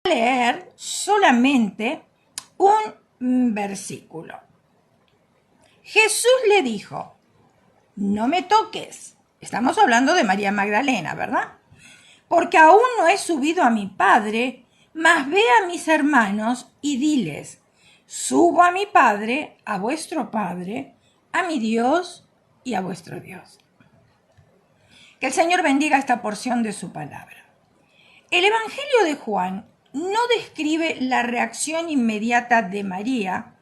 leer solamente un versículo. Jesús le dijo, no me toques. Estamos hablando de María Magdalena, ¿verdad? Porque aún no he subido a mi Padre, mas ve a mis hermanos y diles, subo a mi Padre, a vuestro Padre, a mi Dios y a vuestro Dios. Que el Señor bendiga esta porción de su palabra. El Evangelio de Juan no describe la reacción inmediata de María,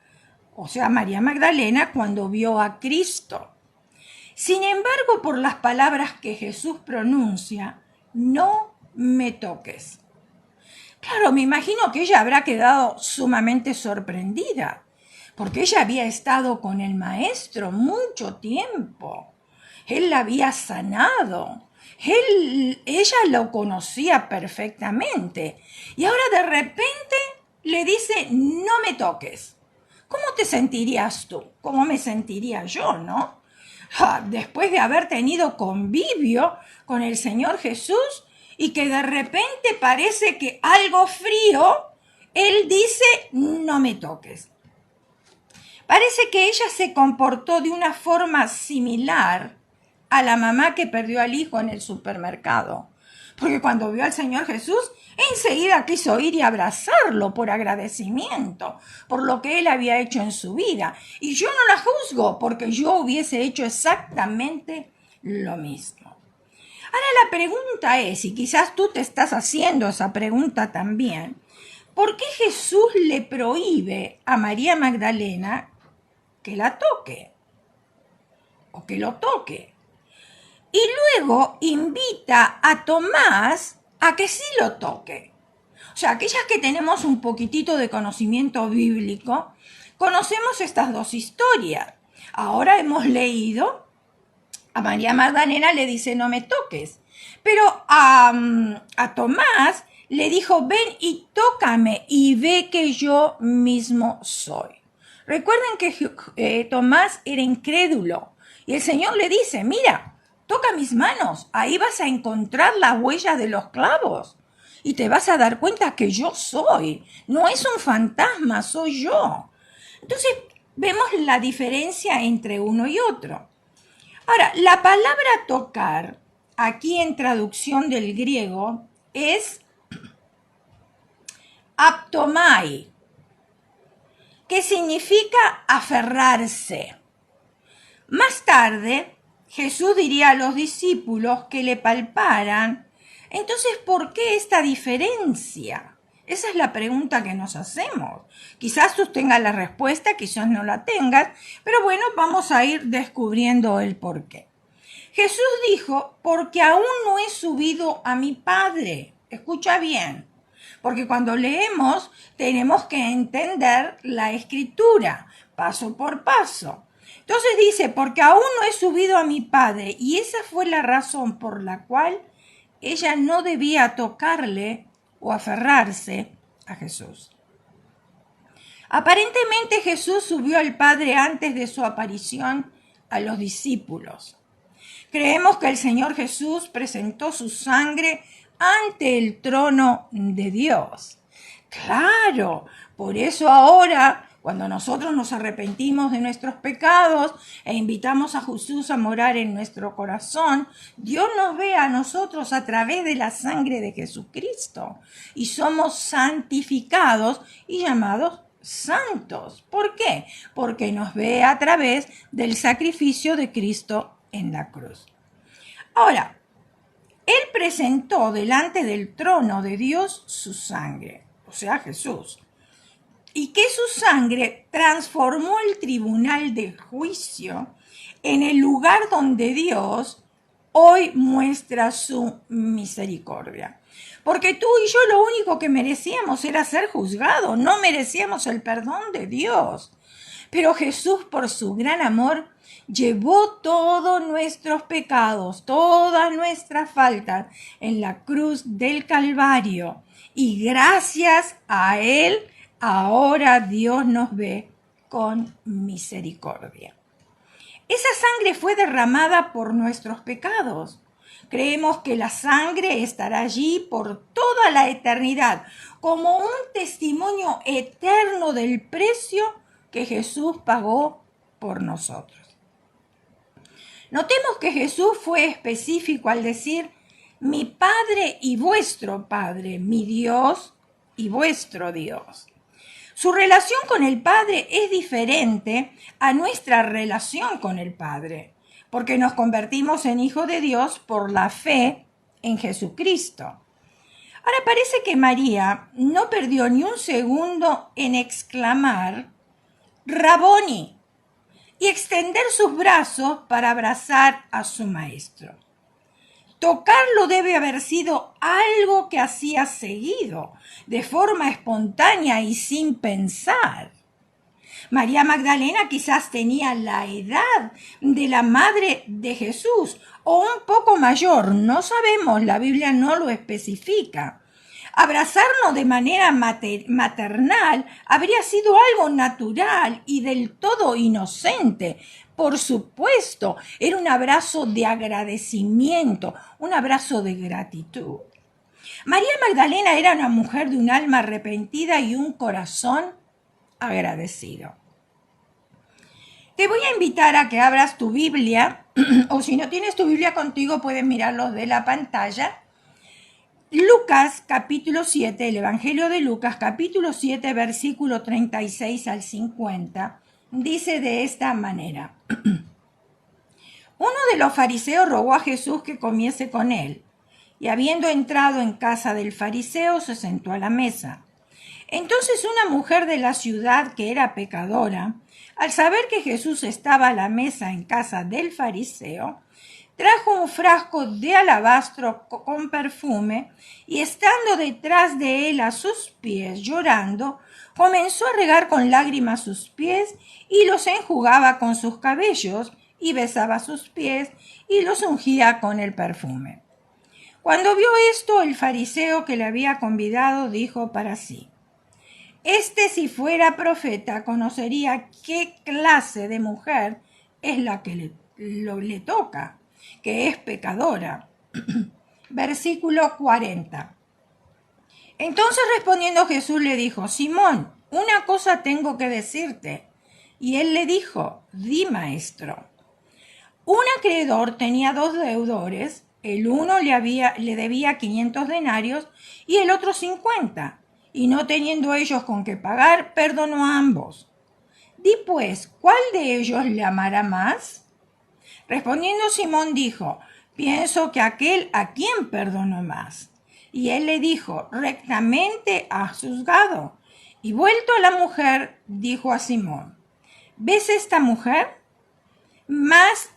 o sea, María Magdalena, cuando vio a Cristo. Sin embargo, por las palabras que Jesús pronuncia, no me toques. Claro, me imagino que ella habrá quedado sumamente sorprendida, porque ella había estado con el maestro mucho tiempo. Él la había sanado. Ella lo conocía perfectamente. Y ahora de repente le dice, no me toques. ¿Cómo te sentirías tú? ¿Cómo me sentiría yo, no? Después de haber tenido convivio con el Señor Jesús y que de repente parece que algo frío, Él dice, no me toques. Parece que ella se comportó de una forma similar a la mamá que perdió al hijo en el supermercado. Porque cuando vio al Señor Jesús, enseguida quiso ir y abrazarlo por agradecimiento, por lo que él había hecho en su vida. Y yo no la juzgo, porque yo hubiese hecho exactamente lo mismo. Ahora la pregunta es, y quizás tú te estás haciendo esa pregunta también, ¿por qué Jesús le prohíbe a María Magdalena que la toque o que lo toque? Y luego invita a Tomás a que sí lo toque. O sea, aquellas que tenemos un poquitito de conocimiento bíblico, conocemos estas dos historias. Ahora hemos leído, a María Magdalena le dice no me toques, pero a Tomás le dijo ven y tócame y ve que yo mismo soy. Recuerden que Tomás era incrédulo y el Señor le dice, mira, toca mis manos, ahí vas a encontrar las huellas de los clavos y te vas a dar cuenta que yo soy, no es un fantasma, soy yo. Entonces vemos la diferencia entre uno y otro. Ahora, la palabra tocar, aquí en traducción del griego, es aptomai, que significa aferrarse. Más tarde, Jesús diría a los discípulos que le palparan. Entonces, ¿por qué esta diferencia? Esa es la pregunta que nos hacemos. Quizás tú tengas la respuesta, quizás no la tengas, pero bueno, vamos a ir descubriendo el por qué. Jesús dijo, porque aún no he subido a mi Padre. Escucha bien, porque cuando leemos tenemos que entender la escritura, paso por paso. Entonces dice, porque aún no he subido a mi Padre, y esa fue la razón por la cual ella no debía tocarle o aferrarse a Jesús. Aparentemente Jesús subió al Padre antes de su aparición a los discípulos. Creemos que el Señor Jesús presentó su sangre ante el trono de Dios. Claro, por eso ahora, cuando nosotros nos arrepentimos de nuestros pecados e invitamos a Jesús a morar en nuestro corazón, Dios nos ve a nosotros a través de la sangre de Jesucristo y somos santificados y llamados santos. ¿Por qué? Porque nos ve a través del sacrificio de Cristo en la cruz. Ahora, Él presentó delante del trono de Dios su sangre, o sea, Jesús, y que su sangre transformó el tribunal de juicio en el lugar donde Dios hoy muestra su misericordia. Porque tú y yo lo único que merecíamos era ser juzgados, no merecíamos el perdón de Dios. Pero Jesús, por su gran amor, llevó todos nuestros pecados, todas nuestras faltas en la cruz del Calvario. Y gracias a Él, ahora Dios nos ve con misericordia. Esa sangre fue derramada por nuestros pecados. Creemos que la sangre estará allí por toda la eternidad, como un testimonio eterno del precio que Jesús pagó por nosotros. Notemos que Jesús fue específico al decir, mi Padre y vuestro Padre, mi Dios y vuestro Dios. Su relación con el Padre es diferente a nuestra relación con el Padre, porque nos convertimos en hijos de Dios por la fe en Jesucristo. Ahora parece que María no perdió ni un segundo en exclamar, Raboni, y extender sus brazos para abrazar a su maestro. Tocarlo debe haber sido algo que hacía seguido, de forma espontánea y sin pensar. María Magdalena quizás tenía la edad de la madre de Jesús o un poco mayor, no sabemos, la Biblia no lo especifica. Abrazarnos de manera maternal habría sido algo natural y del todo inocente. Por supuesto, era un abrazo de agradecimiento, un abrazo de gratitud. María Magdalena era una mujer de un alma arrepentida y un corazón agradecido. Te voy a invitar a que abras tu Biblia, o si no tienes tu Biblia contigo, puedes mirarlos de la pantalla. Lucas capítulo 7, el Evangelio de Lucas capítulo 7, versículo 36 al 50, dice de esta manera. Uno de los fariseos rogó a Jesús que comiese con él, y habiendo entrado en casa del fariseo, se sentó a la mesa. Entonces una mujer de la ciudad que era pecadora, al saber que Jesús estaba a la mesa en casa del fariseo, trajo un frasco de alabastro con perfume y estando detrás de él a sus pies llorando, comenzó a regar con lágrimas sus pies y los enjugaba con sus cabellos y besaba sus pies y los ungía con el perfume. Cuando vio esto, el fariseo que le había convidado dijo para sí, este si fuera profeta conocería qué clase de mujer es la que le toca, que es pecadora. Versículo 40. Entonces respondiendo Jesús le dijo, Simón, una cosa tengo que decirte. Y él le dijo, di maestro. Un acreedor tenía 2 deudores, el uno le debía 500 denarios y el otro 50, y no teniendo ellos con qué pagar, perdonó a ambos. Di pues, ¿cuál de ellos le amará más? Respondiendo Simón dijo, pienso que aquel a quien perdonó más. Y él le dijo, rectamente has juzgado. Y vuelto a la mujer, dijo a Simón, ¿ves esta mujer? Mas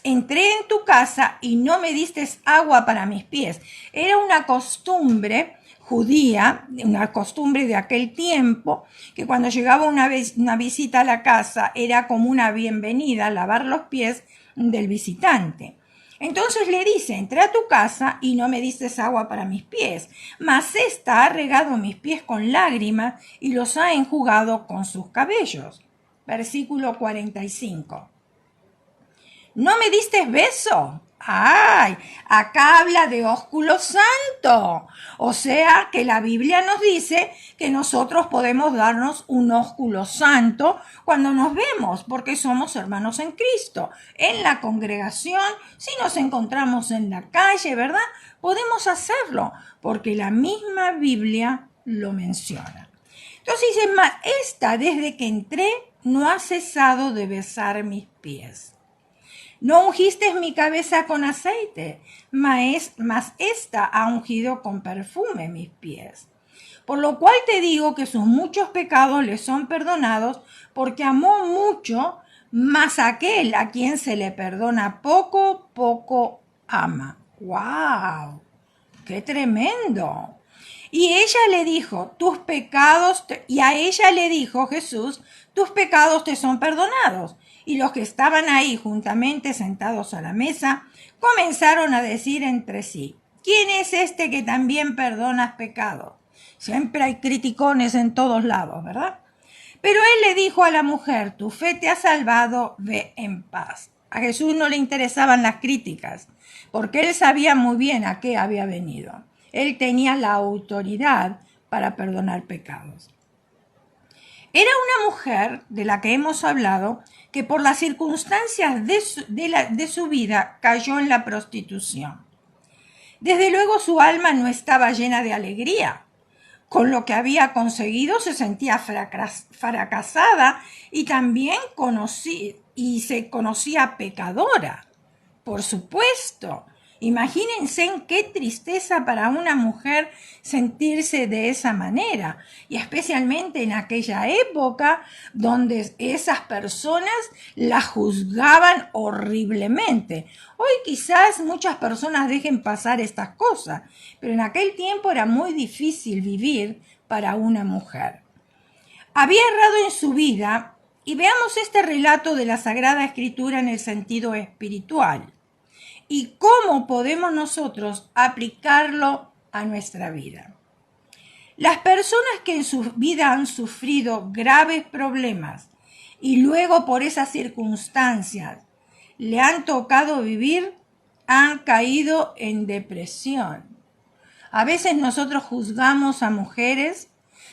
entré en tu casa y no me diste agua para mis pies. Era una costumbre judía, una costumbre de aquel tiempo, que cuando llegaba una visita a la casa era como una bienvenida, lavar los pies del visitante. Entonces le dice, entré a tu casa y no me diste agua para mis pies, mas ésta ha regado mis pies con lágrimas y los ha enjugado con sus cabellos. Versículo 45. ¿No me diste beso? ¡Ay! Acá habla de ósculo santo. O sea que la Biblia nos dice que nosotros podemos darnos un ósculo santo cuando nos vemos, porque somos hermanos en Cristo. En la congregación, si nos encontramos en la calle, ¿verdad? Podemos hacerlo, porque la misma Biblia lo menciona. Entonces dice, esta desde que entré no ha cesado de besar mis pies. No ungiste mi cabeza con aceite, mas ésta ha ungido con perfume mis pies. Por lo cual te digo que sus muchos pecados le son perdonados, porque amó mucho, mas aquel a quien se le perdona poco, poco ama. ¡Wow! ¡Qué tremendo! Y ella le dijo, y a ella le dijo Jesús, tus pecados te son perdonados. Y los que estaban ahí juntamente sentados a la mesa comenzaron a decir entre sí, ¿quién es este que también perdona pecados? Siempre hay criticones en todos lados, ¿verdad? Pero él le dijo a la mujer, tu fe te ha salvado, ve en paz. A Jesús no le interesaban las críticas, porque él sabía muy bien a qué había venido. Él tenía la autoridad para perdonar pecados. Era una mujer de la que hemos hablado que por las circunstancias de su vida cayó en la prostitución. Desde luego su alma no estaba llena de alegría. Con lo que había conseguido se sentía fracasada y también se conocía pecadora. Por supuesto. Imagínense en qué tristeza para una mujer sentirse de esa manera, y especialmente en aquella época donde esas personas la juzgaban horriblemente. Hoy quizás muchas personas dejen pasar estas cosas, pero en aquel tiempo era muy difícil vivir para una mujer. Había errado en su vida, y veamos este relato de la Sagrada Escritura en el sentido espiritual. ¿Y cómo podemos nosotros aplicarlo a nuestra vida? Las personas que en su vida han sufrido graves problemas y luego por esas circunstancias le han tocado vivir, han caído en depresión. A veces nosotros juzgamos a mujeres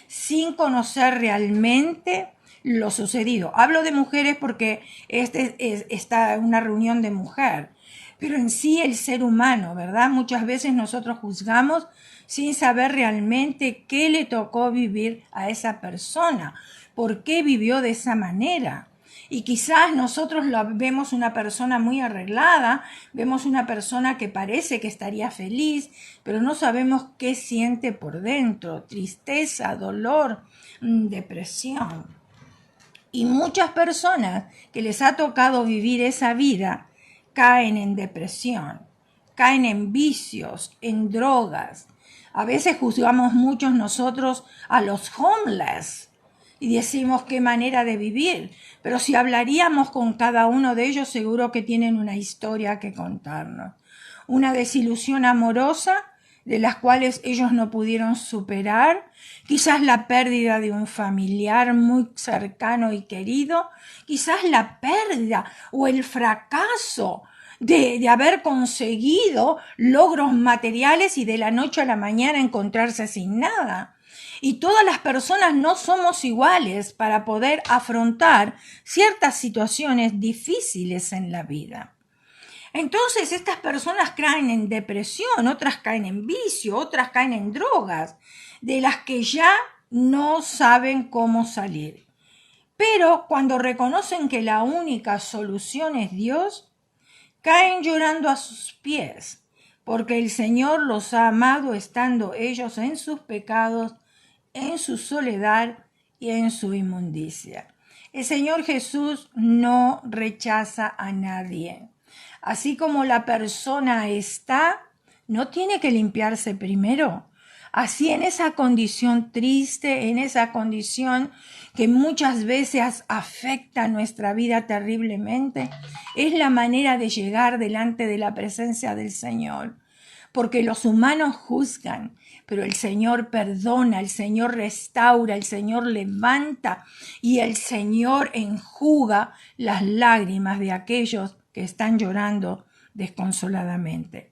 sin conocer realmente lo sucedido. Hablo de mujeres porque está una reunión de mujer. Pero en sí el ser humano, ¿verdad? Muchas veces nosotros juzgamos sin saber realmente qué le tocó vivir a esa persona, por qué vivió de esa manera. Y quizás nosotros vemos una persona muy arreglada, vemos una persona que parece que estaría feliz, pero no sabemos qué siente por dentro: tristeza, dolor, depresión. Y muchas personas que les ha tocado vivir esa vida caen en depresión, caen en vicios, en drogas. A veces juzgamos muchos nosotros a los homeless y decimos qué manera de vivir, pero si hablaríamos con cada uno de ellos seguro que tienen una historia que contarnos. Una desilusión amorosa de las cuales ellos no pudieron superar, quizás la pérdida de un familiar muy cercano y querido, quizás la pérdida o el fracaso de haber conseguido logros materiales y de la noche a la mañana encontrarse sin nada. Y todas las personas no somos iguales para poder afrontar ciertas situaciones difíciles en la vida. Entonces estas personas caen en depresión, otras caen en vicio, otras caen en drogas, de las que ya no saben cómo salir. Pero cuando reconocen que la única solución es Dios, caen llorando a sus pies, porque el Señor los ha amado estando ellos en sus pecados, en su soledad y en su inmundicia. El Señor Jesús no rechaza a nadie. Así como la persona está, no tiene que limpiarse primero. Así en esa condición triste, en esa condición que muchas veces afecta nuestra vida terriblemente, es la manera de llegar delante de la presencia del Señor. Porque los humanos juzgan, pero el Señor perdona, el Señor restaura, el Señor levanta y el Señor enjuga las lágrimas de aquellos que están llorando desconsoladamente.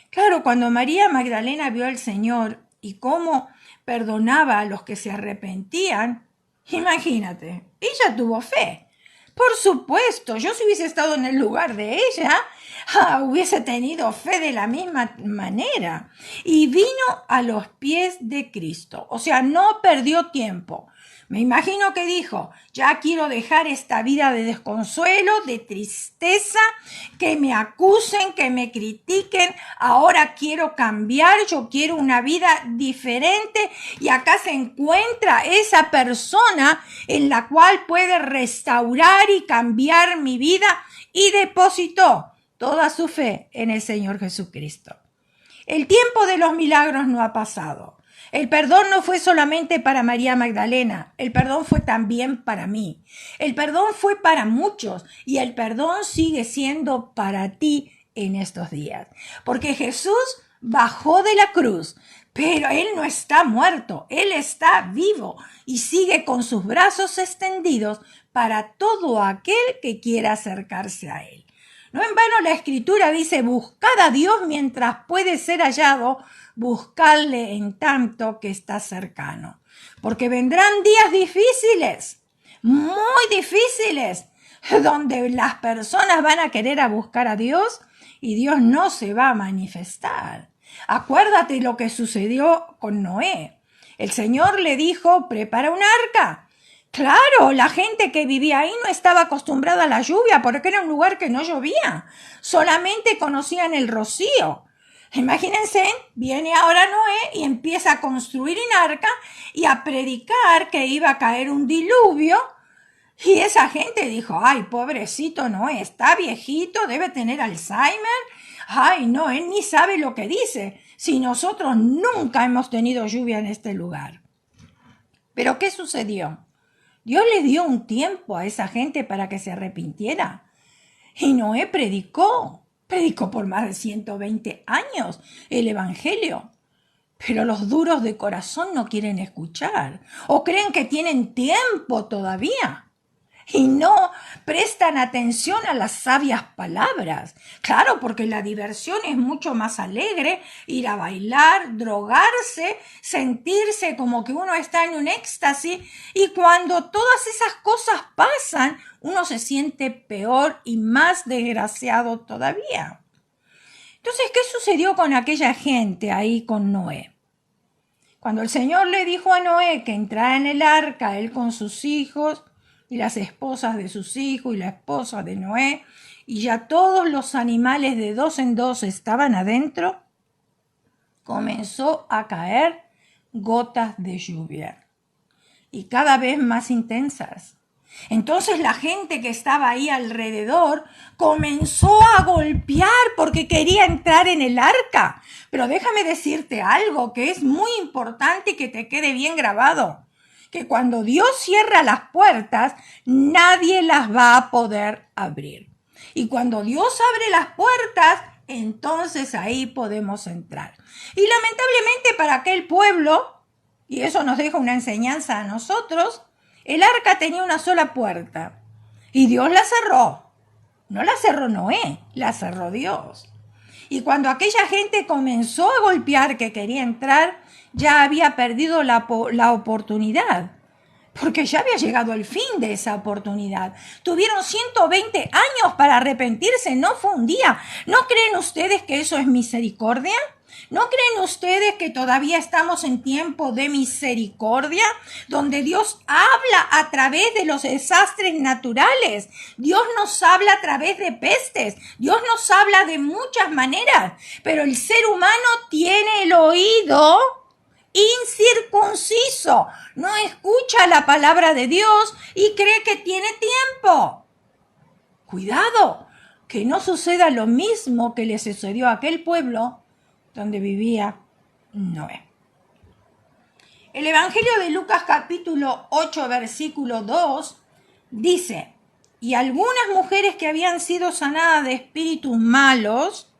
Claro, cuando María Magdalena vio al Señor y cómo perdonaba a los que se arrepentían, imagínate, ella tuvo fe. Por supuesto, yo si hubiese estado en el lugar de ella, hubiese tenido fe de la misma manera. Y vino a los pies de Cristo, o sea, no perdió tiempo. Me imagino que dijo: ya quiero dejar esta vida de desconsuelo, de tristeza, que me acusen, que me critiquen, ahora quiero cambiar, yo quiero una vida diferente, y acá se encuentra esa persona en la cual puede restaurar y cambiar mi vida, y depositó toda su fe en el Señor Jesucristo. El tiempo de los milagros no ha pasado. El perdón no fue solamente para María Magdalena, el perdón fue también para mí. El perdón fue para muchos y el perdón sigue siendo para ti en estos días. Porque Jesús bajó de la cruz, pero Él no está muerto, Él está vivo y sigue con sus brazos extendidos para todo aquel que quiera acercarse a Él. No en vano la Escritura dice, buscad a Dios mientras puede ser hallado, buscadle en tanto que está cercano. Porque vendrán días difíciles, muy difíciles, donde las personas van a querer a buscar a Dios y Dios no se va a manifestar. Acuérdate lo que sucedió con Noé. El Señor le dijo, prepara un arca. Claro, la gente que vivía ahí no estaba acostumbrada a la lluvia porque era un lugar que no llovía. Solamente conocían el rocío. Imagínense, viene ahora Noé y empieza a construir un arca y a predicar que iba a caer un diluvio. Y esa gente dijo, ay, pobrecito Noé, está viejito, debe tener Alzheimer. Ay, no, él ni sabe lo que dice, si nosotros nunca hemos tenido lluvia en este lugar. Pero ¿qué sucedió? Dios le dio un tiempo a esa gente para que se arrepintiera. Y Noé predicó por más de 120 años el Evangelio. Pero los duros de corazón no quieren escuchar o creen que tienen tiempo todavía. Y no prestan atención a las sabias palabras. Claro, porque la diversión es mucho más alegre, ir a bailar, drogarse, sentirse como que uno está en un éxtasis, y cuando todas esas cosas pasan, uno se siente peor y más desgraciado todavía. Entonces, ¿qué sucedió con aquella gente ahí con Noé? Cuando el Señor le dijo a Noé que entrara en el arca, él con sus hijos, y las esposas de sus hijos y la esposa de Noé, y ya todos los animales de 2 en 2 estaban adentro, comenzó a caer gotas de lluvia, y cada vez más intensas. Entonces la gente que estaba ahí alrededor comenzó a golpear porque quería entrar en el arca. Pero déjame decirte algo que es muy importante y que te quede bien grabado. Que cuando Dios cierra las puertas, nadie las va a poder abrir. Y cuando Dios abre las puertas, entonces ahí podemos entrar. Y lamentablemente para aquel pueblo, y eso nos deja una enseñanza a nosotros, el arca tenía una sola puerta y Dios la cerró. No la cerró Noé, la cerró Dios. Y cuando aquella gente comenzó a golpear que quería entrar, ya había perdido la oportunidad, porque ya había llegado el fin de esa oportunidad. Tuvieron 120 años para arrepentirse, no fue un día. ¿No creen ustedes que eso es misericordia? ¿No creen ustedes que todavía estamos en tiempo de misericordia, donde Dios habla a través de los desastres naturales? Dios nos habla a través de pestes, Dios nos habla de muchas maneras, pero el ser humano tiene el oído incircunciso, no escucha la palabra de Dios y cree que tiene tiempo. Cuidado, que no suceda lo mismo que le sucedió a aquel pueblo donde vivía Noé. El Evangelio de Lucas capítulo 8 versículo 2 dice, y algunas mujeres que habían sido sanadas de espíritus malos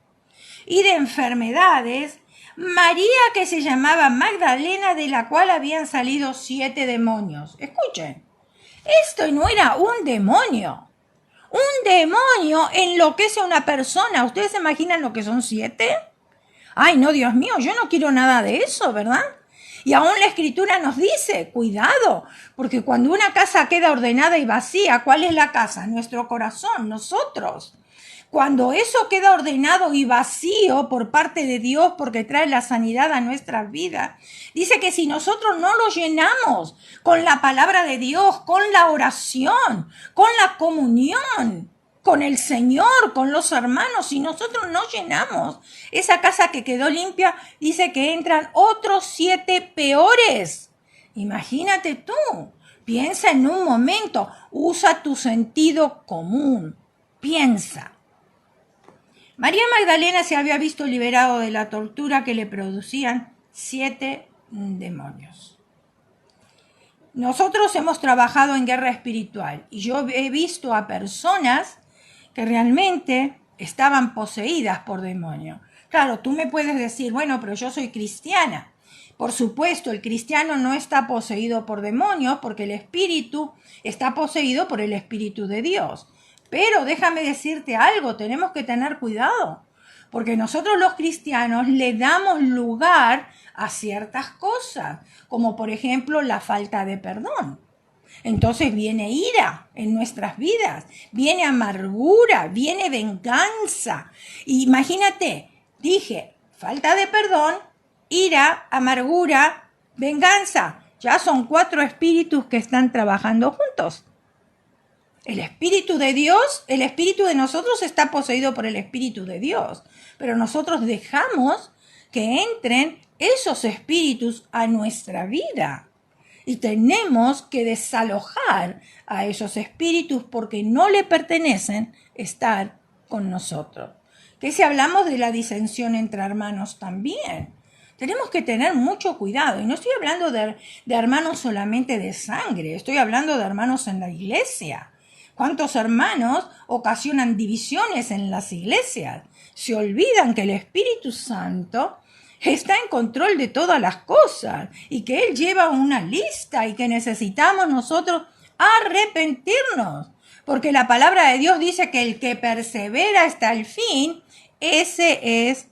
y de enfermedades, María que se llamaba Magdalena, de la cual habían salido 7 demonios. Escuchen, esto no era un demonio. Un demonio enloquece a una persona. ¿Ustedes se imaginan lo que son 7? Ay, no, Dios mío, yo no quiero nada de eso, ¿verdad? Y aún la Escritura nos dice, cuidado, porque cuando una casa queda ordenada y vacía, ¿cuál es la casa? Nuestro corazón, nosotros. Cuando eso queda ordenado y vacío por parte de Dios porque trae la sanidad a nuestras vidas, dice que si nosotros no lo llenamos con la palabra de Dios, con la oración, con la comunión, con el Señor, con los hermanos, si nosotros no llenamos esa casa que quedó limpia, dice que entran otros 7 peores. Imagínate tú, piensa en un momento, usa tu sentido común, piensa. María Magdalena se había visto liberado de la tortura que le producían 7 demonios. Nosotros hemos trabajado en guerra espiritual y yo he visto a personas que realmente estaban poseídas por demonios. Claro, tú me puedes decir, bueno, pero yo soy cristiana. Por supuesto, el cristiano no está poseído por demonios porque el espíritu está poseído por el Espíritu de Dios. Pero déjame decirte algo, tenemos que tener cuidado, porque nosotros los cristianos le damos lugar a ciertas cosas, como por ejemplo la falta de perdón. Entonces viene ira en nuestras vidas, viene amargura, viene venganza. Imagínate, dije, falta de perdón, ira, amargura, venganza. Ya son 4 espíritus que están trabajando juntos. El espíritu de Dios, el espíritu de nosotros está poseído por el espíritu de Dios, pero nosotros dejamos que entren esos espíritus a nuestra vida. Y tenemos que desalojar a esos espíritus porque no le pertenecen estar con nosotros. Que si hablamos de la disensión entre hermanos también, tenemos que tener mucho cuidado. Y no estoy hablando de hermanos solamente de sangre, estoy hablando de hermanos en la iglesia. ¿Cuántos hermanos ocasionan divisiones en las iglesias? Se olvidan que el Espíritu Santo está en control de todas las cosas y que Él lleva una lista y que necesitamos nosotros arrepentirnos. Porque la palabra de Dios dice que el que persevera hasta el fin, ese es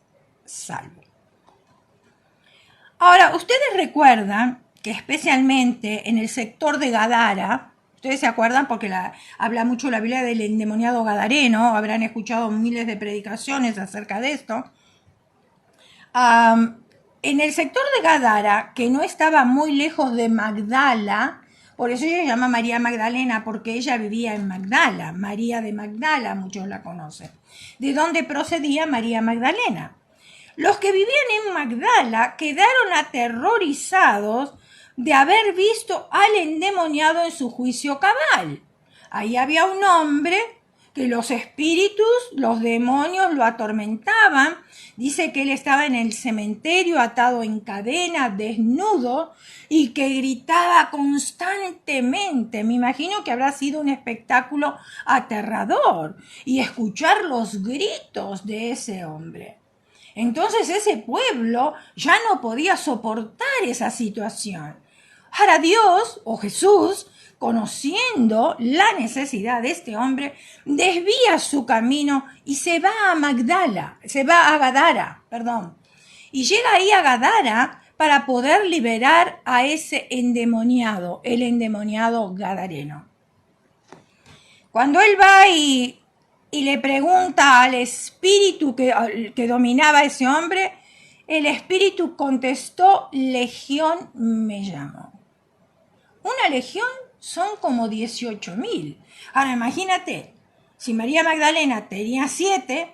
salvo. Ahora, ustedes recuerdan que especialmente en el sector de Gadara, ustedes se acuerdan porque habla mucho la Biblia del endemoniado gadareno, habrán escuchado miles de predicaciones acerca de esto. En el sector de Gadara, que no estaba muy lejos de Magdala, por eso ella se llama María Magdalena, porque ella vivía en Magdala, María de Magdala, muchos la conocen, de donde procedía María Magdalena. Los que vivían en Magdala quedaron aterrorizados de haber visto al endemoniado en su juicio cabal. Ahí había un hombre que los espíritus, los demonios lo atormentaban. Dice que él estaba en el cementerio atado en cadena, desnudo, y que gritaba constantemente. Me imagino que habrá sido un espectáculo aterrador y escuchar los gritos de ese hombre. Entonces ese pueblo ya no podía soportar esa situación. Ahora Dios o Jesús, conociendo la necesidad de este hombre, desvía su camino y se va a Gadara, y llega ahí a Gadara para poder liberar a ese endemoniado, el endemoniado gadareno. Cuando él va y le pregunta al espíritu que dominaba a ese hombre, el espíritu contestó: legión me llamo. Una legión son como 18,000. Ahora imagínate, si María Magdalena tenía 7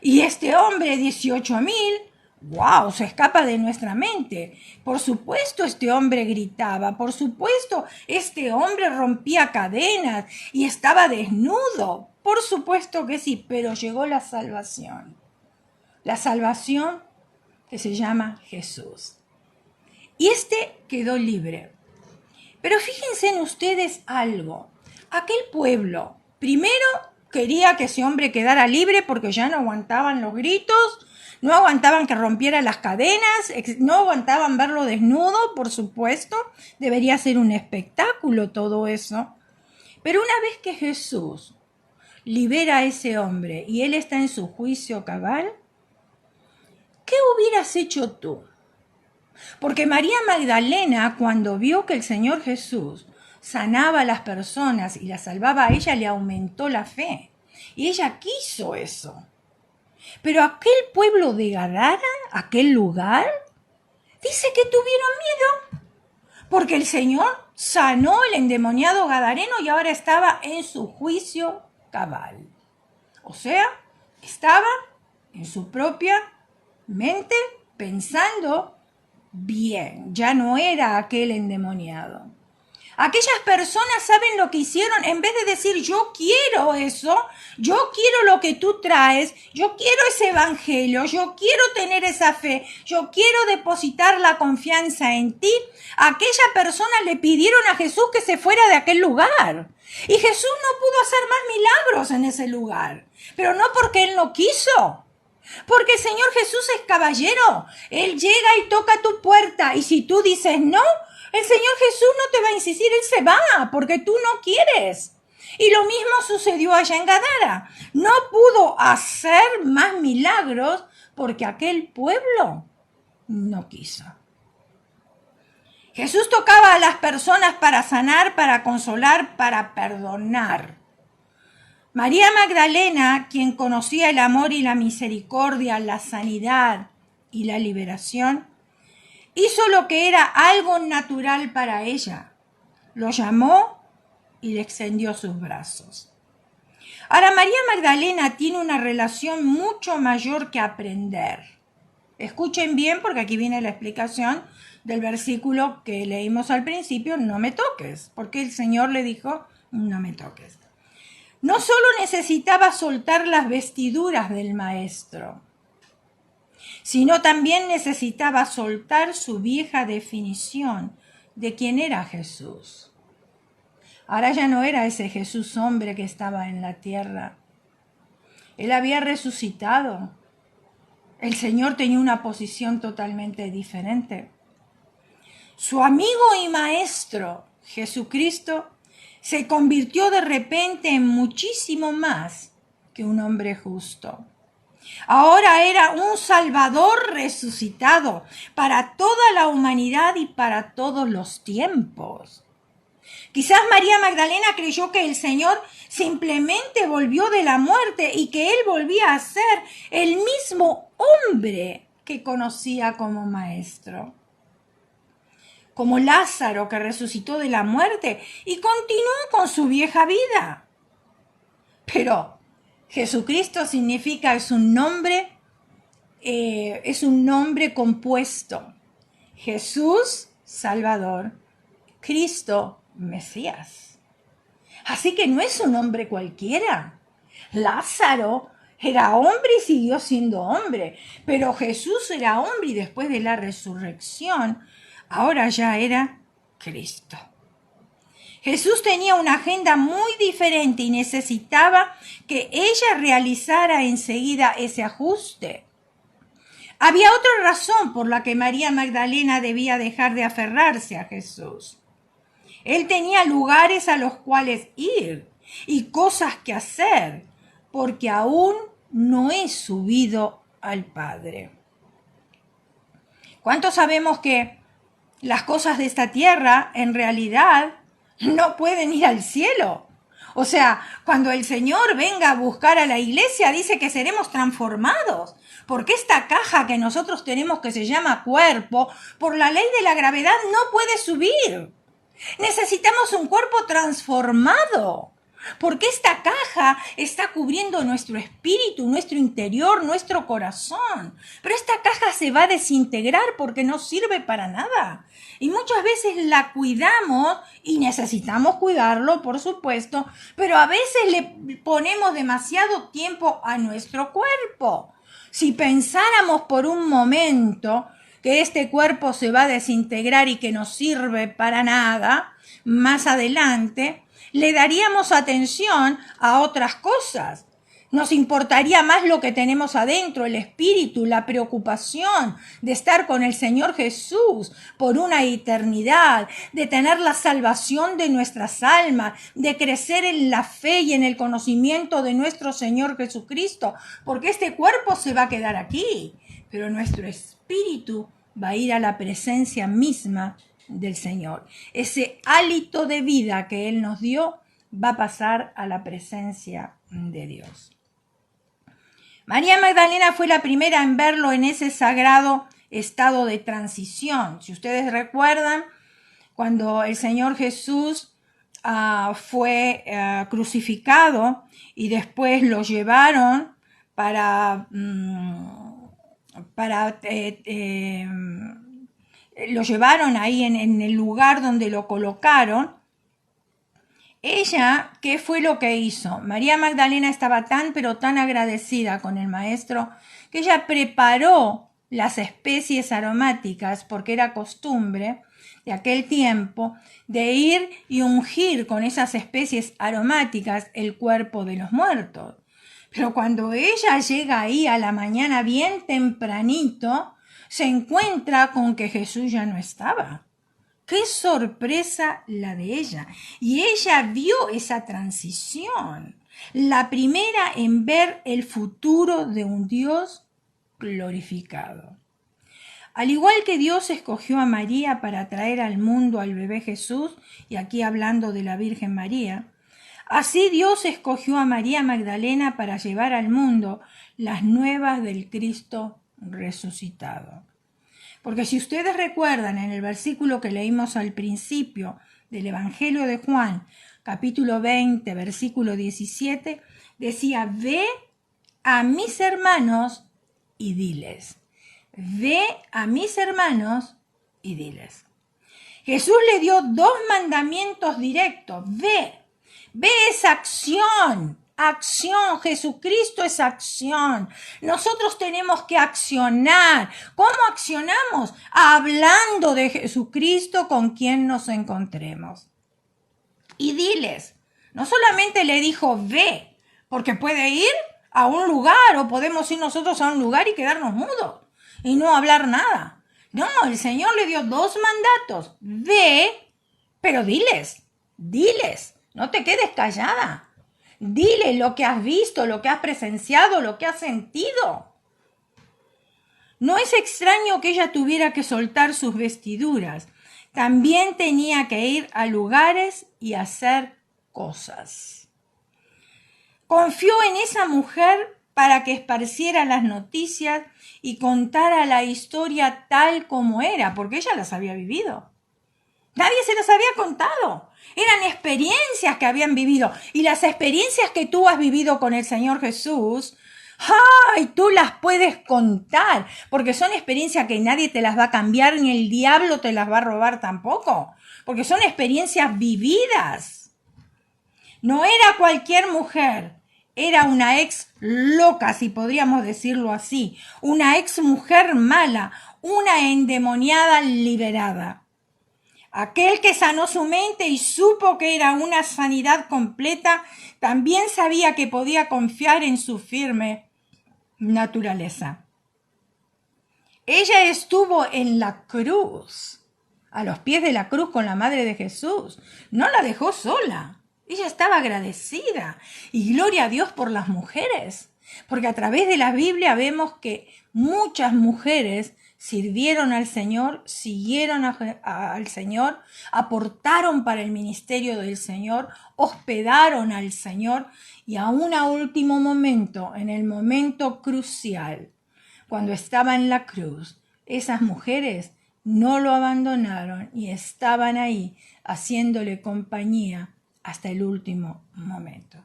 y este hombre 18,000, ¡wow! Se escapa de nuestra mente. Por supuesto este hombre gritaba, por supuesto este hombre rompía cadenas y estaba desnudo. Por supuesto que sí, pero llegó la salvación. La salvación que se llama Jesús. Y este quedó libre. Pero fíjense en ustedes algo. Aquel pueblo primero quería que ese hombre quedara libre porque ya no aguantaban los gritos, no aguantaban que rompiera las cadenas, no aguantaban verlo desnudo, por supuesto. Debería ser un espectáculo todo eso. Pero una vez que Jesús libera a ese hombre y él está en su juicio cabal, ¿qué hubieras hecho tú? Porque María Magdalena, cuando vio que el Señor Jesús sanaba a las personas y las salvaba a ella, le aumentó la fe. Y ella quiso eso. Pero aquel pueblo de Gadara, aquel lugar, dice que tuvieron miedo. Porque el Señor sanó el endemoniado gadareno y ahora estaba en su juicio cabal. O sea, estaba en su propia mente pensando bien, ya no era aquel endemoniado. Aquellas personas saben lo que hicieron. En vez de decir yo quiero eso, yo quiero lo que tú traes, yo quiero ese evangelio, yo quiero tener esa fe, yo quiero depositar la confianza en ti, aquella persona le pidieron a Jesús que se fuera de aquel lugar. Y Jesús no pudo hacer más milagros en ese lugar, pero no porque él no quiso. Porque el Señor Jesús es caballero. Él llega y toca tu puerta. Y si tú dices no, el Señor Jesús no te va a insistir. Él se va porque tú no quieres. Y lo mismo sucedió allá en Gadara. No pudo hacer más milagros porque aquel pueblo no quiso. Jesús tocaba a las personas para sanar, para consolar, para perdonar. María Magdalena, quien conocía el amor y la misericordia, la sanidad y la liberación, hizo lo que era algo natural para ella. Lo llamó y le extendió sus brazos. Ahora, María Magdalena tiene una relación mucho mayor que aprender. Escuchen bien porque aquí viene la explicación del versículo que leímos al principio, no me toques, porque el Señor le dijo, no me toques. No solo necesitaba soltar las vestiduras del maestro, sino también necesitaba soltar su vieja definición de quién era Jesús. Ahora ya no era ese Jesús hombre que estaba en la tierra. Él había resucitado. El Señor tenía una posición totalmente diferente. Su amigo y maestro, Jesucristo, se convirtió de repente en muchísimo más que un hombre justo. Ahora era un Salvador resucitado para toda la humanidad y para todos los tiempos. Quizás María Magdalena creyó que el Señor simplemente volvió de la muerte y que Él volvía a ser el mismo hombre que conocía como maestro. Como Lázaro que resucitó de la muerte y continuó con su vieja vida. Pero Jesucristo significa, es un nombre compuesto. Jesús, Salvador, Cristo, Mesías. Así que no es un hombre cualquiera. Lázaro era hombre y siguió siendo hombre, pero Jesús era hombre y después de la resurrección, ahora ya era Cristo. Jesús tenía una agenda muy diferente y necesitaba que ella realizara enseguida ese ajuste. Había otra razón por la que María Magdalena debía dejar de aferrarse a Jesús. Él tenía lugares a los cuales ir y cosas que hacer, porque aún no he subido al Padre. ¿Cuántos sabemos que las cosas de esta tierra en realidad no pueden ir al cielo? O sea, cuando el Señor venga a buscar a la iglesia, dice que seremos transformados. Porque esta caja que nosotros tenemos que se llama cuerpo, por la ley de la gravedad no puede subir. Necesitamos un cuerpo transformado, porque esta caja está cubriendo nuestro espíritu, nuestro interior, nuestro corazón. Pero esta caja se va a desintegrar porque no sirve para nada. Y muchas veces la cuidamos y necesitamos cuidarlo, por supuesto, pero a veces le ponemos demasiado tiempo a nuestro cuerpo. Si pensáramos por un momento que este cuerpo se va a desintegrar y que no sirve para nada, más adelante, le daríamos atención a otras cosas. Nos importaría más lo que tenemos adentro, el espíritu, la preocupación de estar con el Señor Jesús por una eternidad, de tener la salvación de nuestras almas, de crecer en la fe y en el conocimiento de nuestro Señor Jesucristo, porque este cuerpo se va a quedar aquí, pero nuestro espíritu va a ir a la presencia misma del Señor. Ese hálito de vida que Él nos dio va a pasar a la presencia de Dios. María Magdalena fue la primera en verlo en ese sagrado estado de transición. Si ustedes recuerdan, cuando el Señor Jesús fue crucificado y después lo llevaron lo llevaron ahí en el lugar donde lo colocaron. Ella, ¿qué fue lo que hizo? María Magdalena estaba pero tan agradecida con el maestro que ella preparó las especies aromáticas, porque era costumbre de aquel tiempo de ir y ungir con esas especies aromáticas el cuerpo de los muertos. Pero cuando ella llega ahí a la mañana bien tempranito, se encuentra con que Jesús ya no estaba. Qué sorpresa la de ella. Y ella vio esa transición. La primera en ver el futuro de un Dios glorificado. Al igual que Dios escogió a María para traer al mundo al bebé Jesús, y aquí hablando de la Virgen María, así Dios escogió a María Magdalena para llevar al mundo las nuevas del Cristo resucitado. Porque si ustedes recuerdan en el versículo que leímos al principio del Evangelio de Juan, capítulo 20, versículo 17, decía, ve a mis hermanos y diles. Ve a mis hermanos y diles. Jesús le dio dos mandamientos directos. Ve esa acción. Acción, Jesucristo es acción. Nosotros tenemos que accionar. ¿Cómo accionamos? Hablando de Jesucristo con quien nos encontremos. Y diles, no solamente le dijo ve, porque puede ir a un lugar o podemos ir nosotros a un lugar y quedarnos mudos y no hablar nada. No, el Señor le dio dos mandatos. Ve, pero diles, no te quedes callada. Dile lo que has visto, lo que has presenciado, lo que has sentido. No es extraño que ella tuviera que soltar sus vestiduras. También tenía que ir a lugares y hacer cosas. Confió en esa mujer para que esparciera las noticias y contara la historia tal como era, porque ella las había vivido. Nadie se las había contado. Eran experiencias que habían vivido. Y las experiencias que tú has vivido con el Señor Jesús, ¡ay! Tú las puedes contar, porque son experiencias que nadie te las va a cambiar, ni el diablo te las va a robar tampoco, porque son experiencias vividas. No era cualquier mujer. Era una ex loca, si podríamos decirlo así, una ex mujer mala, una endemoniada liberada. Aquel que sanó su mente y supo que era una sanidad completa, también sabía que podía confiar en su firme naturaleza. Ella estuvo en la cruz, a los pies de la cruz con la Madre de Jesús. No la dejó sola. Ella estaba agradecida. Y gloria a Dios por las mujeres. Porque a través de la Biblia vemos que muchas mujeres sirvieron al Señor, siguieron al Señor, aportaron para el ministerio del Señor, hospedaron al Señor y aún a último momento, en el momento crucial, cuando estaba en la cruz, esas mujeres no lo abandonaron y estaban ahí haciéndole compañía hasta el último momento.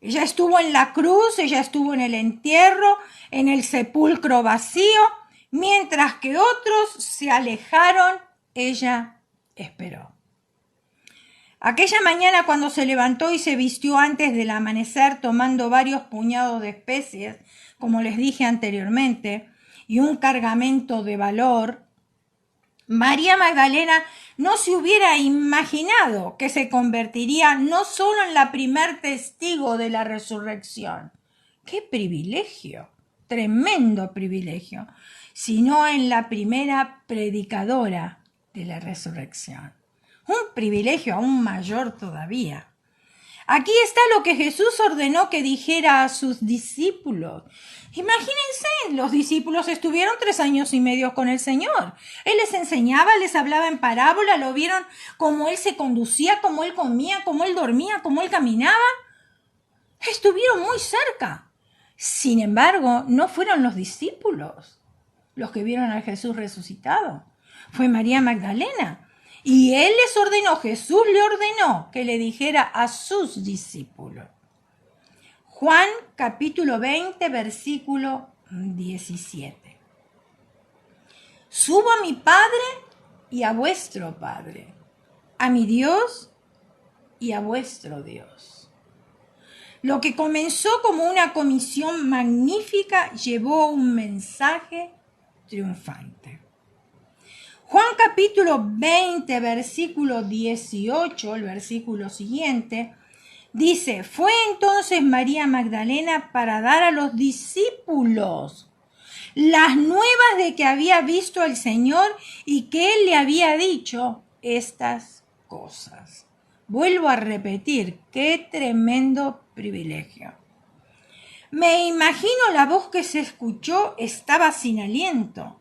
Ella estuvo en la cruz, ella estuvo en el entierro, en el sepulcro vacío, mientras que otros se alejaron, ella esperó. Aquella mañana cuando se levantó y se vistió antes del amanecer tomando varios puñados de especies, como les dije anteriormente, y un cargamento de valor, María Magdalena no se hubiera imaginado que se convertiría no solo en la primer testigo de la resurrección, ¡qué privilegio! Tremendo privilegio, sino en la primera predicadora de la resurrección. Un privilegio aún mayor todavía. Aquí está lo que Jesús ordenó que dijera a sus discípulos. Imagínense, los discípulos estuvieron 3 años y medio con el Señor. Él les enseñaba, les hablaba en parábola, lo vieron cómo Él se conducía, cómo Él comía, cómo Él dormía, cómo Él caminaba. Estuvieron muy cerca. Sin embargo, no fueron los discípulos los que vieron a Jesús resucitado. Fue María Magdalena. Y Él les ordenó, Jesús le ordenó que le dijera a sus discípulos. Juan capítulo 20, versículo 17. Subo a mi Padre y a vuestro Padre, a mi Dios y a vuestro Dios. Lo que comenzó como una comisión magnífica llevó un mensaje triunfante. Juan capítulo 20, versículo 18, el versículo siguiente, dice, fue entonces María Magdalena para dar a los discípulos las nuevas de que había visto al Señor y que Él le había dicho estas cosas. Vuelvo a repetir, qué tremendo privilegio. Me imagino la voz que se escuchó estaba sin aliento,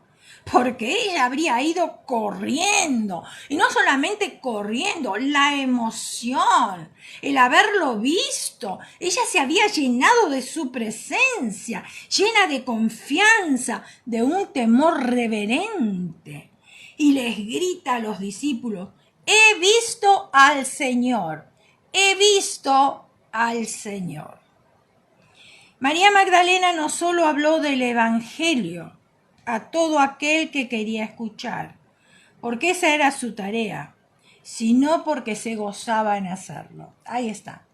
porque ella habría ido corriendo, y no solamente corriendo, la emoción, el haberlo visto, ella se había llenado de su presencia, llena de confianza, de un temor reverente, y les grita a los discípulos, he visto al Señor, he visto al Señor. María Magdalena no solo habló del Evangelio a todo aquel que quería escuchar, porque esa era su tarea, sino porque se gozaba en hacerlo. Ahí está.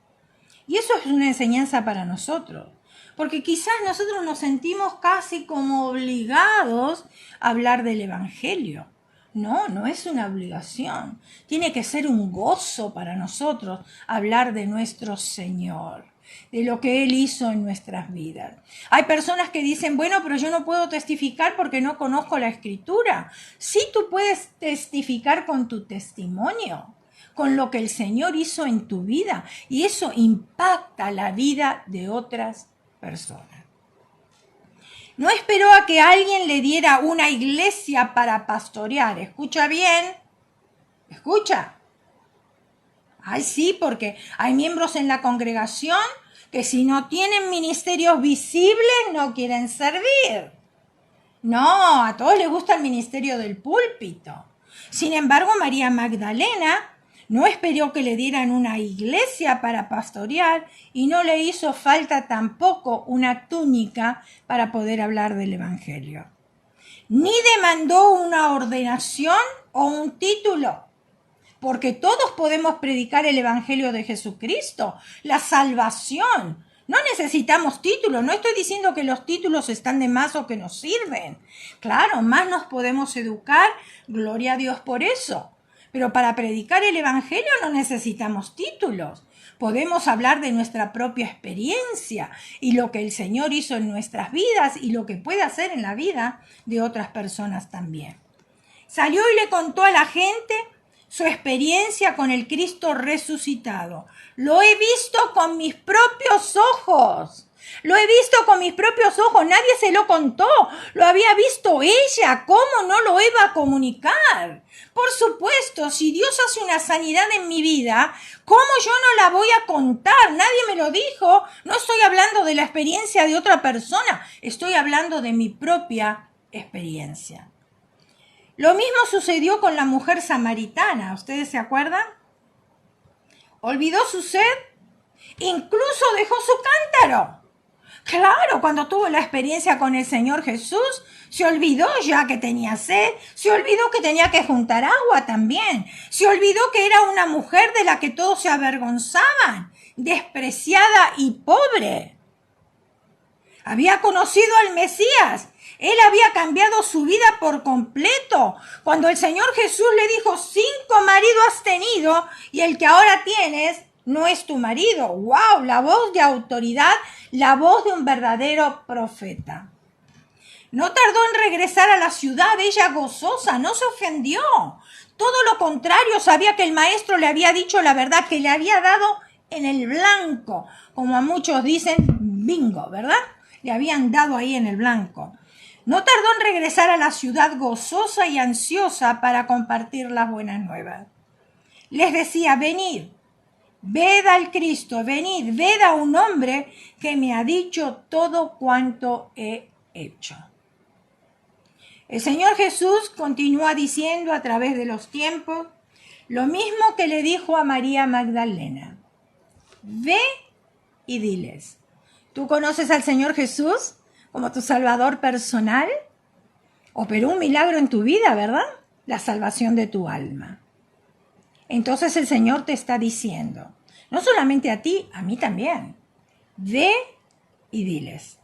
Y eso es una enseñanza para nosotros, porque quizás nosotros nos sentimos casi como obligados a hablar del Evangelio. No, no es una obligación. Tiene que ser un gozo para nosotros hablar de nuestro Señor, de lo que Él hizo en nuestras vidas. Hay personas que dicen, bueno, pero yo no puedo testificar porque no conozco la Escritura. Sí, tú puedes testificar con tu testimonio, con lo que el Señor hizo en tu vida, y eso impacta la vida de otras personas. No esperó a que alguien le diera una iglesia para pastorear. Escucha bien, escucha. Ay, sí, porque hay miembros en la congregación que si no tienen ministerios visibles no quieren servir. No, a todos les gusta el ministerio del púlpito. Sin embargo, María Magdalena no esperó que le dieran una iglesia para pastorear y no le hizo falta tampoco una túnica para poder hablar del Evangelio. Ni demandó una ordenación o un título, porque todos podemos predicar el Evangelio de Jesucristo, la salvación. No necesitamos títulos, no estoy diciendo que los títulos están de más o que nos sirven. Claro, más nos podemos educar, gloria a Dios por eso. Pero para predicar el Evangelio no necesitamos títulos. Podemos hablar de nuestra propia experiencia y lo que el Señor hizo en nuestras vidas y lo que puede hacer en la vida de otras personas también. Salió y le contó a la gente su experiencia con el Cristo resucitado. Lo he visto con mis propios ojos. Lo he visto con mis propios ojos. Nadie se lo contó. Lo había visto ella. ¿Cómo no lo iba a comunicar? Por supuesto, si Dios hace una sanidad en mi vida, ¿cómo yo no la voy a contar? Nadie me lo dijo. No estoy hablando de la experiencia de otra persona. Estoy hablando de mi propia experiencia. Lo mismo sucedió con la mujer samaritana, ¿ustedes se acuerdan? Olvidó su sed, incluso dejó su cántaro. Claro, cuando tuvo la experiencia con el Señor Jesús, se olvidó ya que tenía sed, se olvidó que tenía que juntar agua también, se olvidó que era una mujer de la que todos se avergonzaban, despreciada y pobre. Había conocido al Mesías. Él había cambiado su vida por completo. Cuando el Señor Jesús le dijo, 5 maridos has tenido y el que ahora tienes no es tu marido. ¡Wow! La voz de autoridad, la voz de un verdadero profeta. No tardó en regresar a la ciudad, ella gozosa, no se ofendió. Todo lo contrario, sabía que el maestro le había dicho la verdad, que le había dado en el blanco. Como a muchos dicen, bingo, ¿verdad? Le habían dado ahí en el blanco. No tardó en regresar a la ciudad gozosa y ansiosa para compartir las buenas nuevas. Les decía, venid, ved al Cristo, venid, ved a un hombre que me ha dicho todo cuanto he hecho. El Señor Jesús continúa diciendo a través de los tiempos lo mismo que le dijo a María Magdalena. Ve y diles, ¿tú conoces al Señor Jesús como tu Salvador personal? Operó un milagro en tu vida, ¿verdad? La salvación de tu alma. Entonces el Señor te está diciendo, no solamente a ti, a mí también, ve y diles.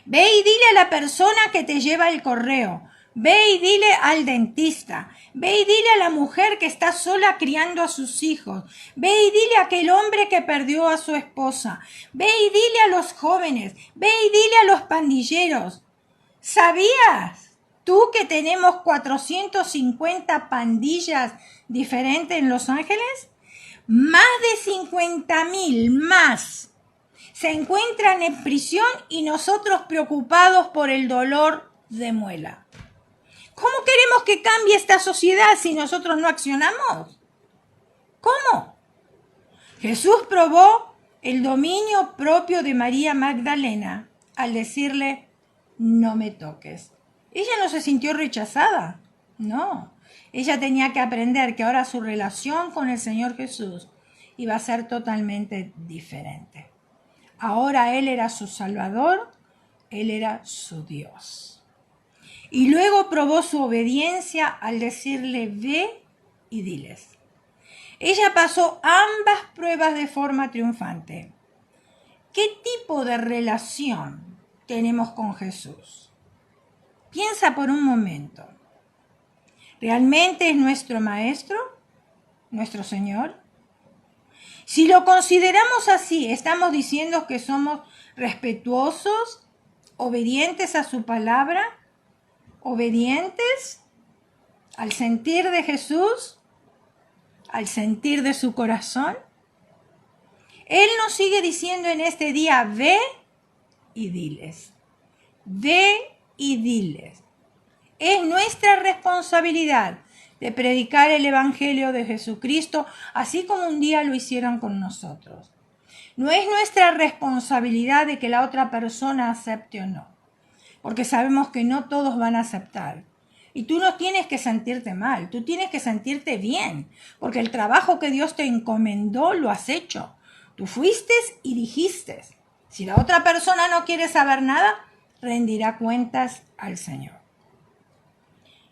Ve y dile a la persona que te lleva el correo. Ve y dile al dentista. Ve y dile a la mujer que está sola criando a sus hijos. Ve y dile a aquel hombre que perdió a su esposa. Ve y dile a los jóvenes. Ve y dile a los pandilleros. ¿Sabías tú que tenemos 450 pandillas diferentes en Los Ángeles? Más de 50.000 más se encuentran en prisión y nosotros preocupados por el dolor de muela. ¿Cómo queremos que cambie esta sociedad si nosotros no accionamos? ¿Cómo? Jesús probó el dominio propio de María Magdalena al decirle, no me toques. Ella no se sintió rechazada, no. Ella tenía que aprender que ahora su relación con el Señor Jesús iba a ser totalmente diferente. Ahora Él era su Salvador, Él era su Dios. Y luego probó su obediencia al decirle, ve y diles. Ella pasó ambas pruebas de forma triunfante. ¿Qué tipo de relación tenemos con Jesús? Piensa por un momento. ¿Realmente es nuestro Maestro? ¿Nuestro Señor? Si lo consideramos así, ¿estamos diciendo que somos respetuosos, obedientes a su palabra, obedientes al sentir de Jesús, al sentir de su corazón? Él nos sigue diciendo en este día, ve y diles. Ve y diles. Es nuestra responsabilidad de predicar el Evangelio de Jesucristo, así como un día lo hicieron con nosotros. No es nuestra responsabilidad de que la otra persona acepte o no, porque sabemos que no todos van a aceptar. Y tú no tienes que sentirte mal, tú tienes que sentirte bien, porque el trabajo que Dios te encomendó lo has hecho. Tú fuiste y dijiste. Si la otra persona no quiere saber nada, rendirá cuentas al Señor.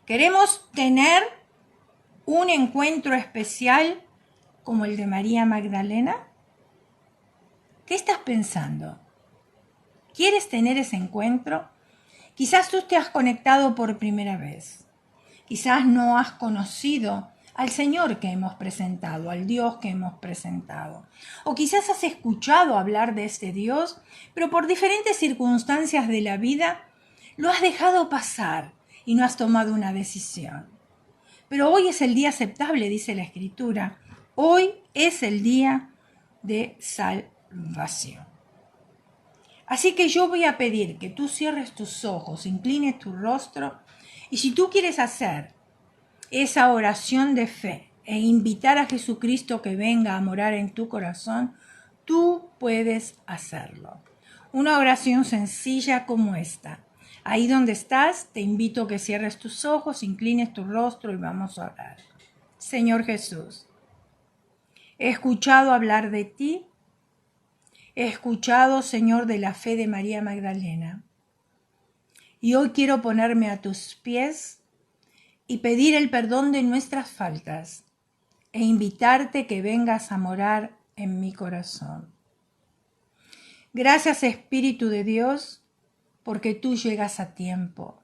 Queremos tener un encuentro especial como el de María Magdalena. ¿Qué estás pensando? ¿Quieres tener ese encuentro? Quizás tú te has conectado por primera vez. Quizás no has conocido al Señor que hemos presentado, al Dios que hemos presentado. O quizás has escuchado hablar de este Dios, pero por diferentes circunstancias de la vida lo has dejado pasar y no has tomado una decisión. Pero hoy es el día aceptable, dice la Escritura. Hoy es el día de salvación. Así que yo voy a pedir que tú cierres tus ojos, inclines tu rostro, y si tú quieres hacer esa oración de fe e invitar a Jesucristo que venga a morar en tu corazón, tú puedes hacerlo. Una oración sencilla como esta. Ahí donde estás, te invito a que cierres tus ojos, inclines tu rostro y vamos a orar. Señor Jesús, he escuchado hablar de ti. He escuchado, Señor, de la fe de María Magdalena. Y hoy quiero ponerme a tus pies y pedir el perdón de nuestras faltas e invitarte que vengas a morar en mi corazón. Gracias, Espíritu de Dios, porque tú llegas a tiempo.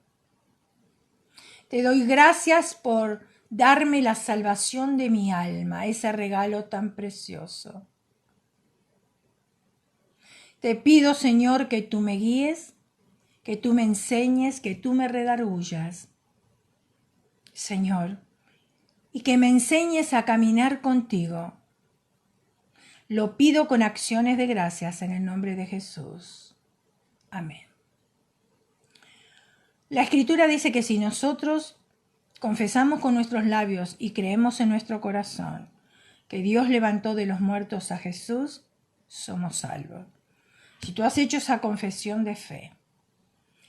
Te doy gracias por darme la salvación de mi alma, ese regalo tan precioso. Te pido, Señor, que tú me guíes, que tú me enseñes, que tú me redargullas, Señor, y que me enseñes a caminar contigo. Lo pido con acciones de gracias en el nombre de Jesús. Amén. La Escritura dice que si nosotros confesamos con nuestros labios y creemos en nuestro corazón que Dios levantó de los muertos a Jesús, somos salvos. Si tú has hecho esa confesión de fe,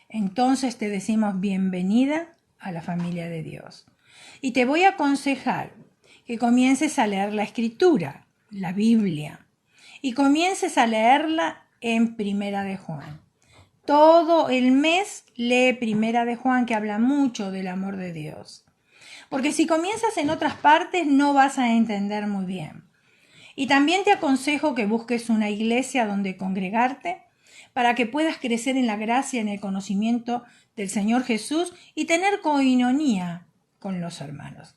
entonces te decimos bienvenida a la familia de Dios. Y te voy a aconsejar que comiences a leer la Escritura, la Biblia, y comiences a leerla en Primera de Juan. Todo el mes lee Primera de Juan, que habla mucho del amor de Dios. Porque si comienzas en otras partes no vas a entender muy bien. Y también te aconsejo que busques una iglesia donde congregarte para que puedas crecer en la gracia, en el conocimiento del Señor Jesús y tener coinonía con los hermanos.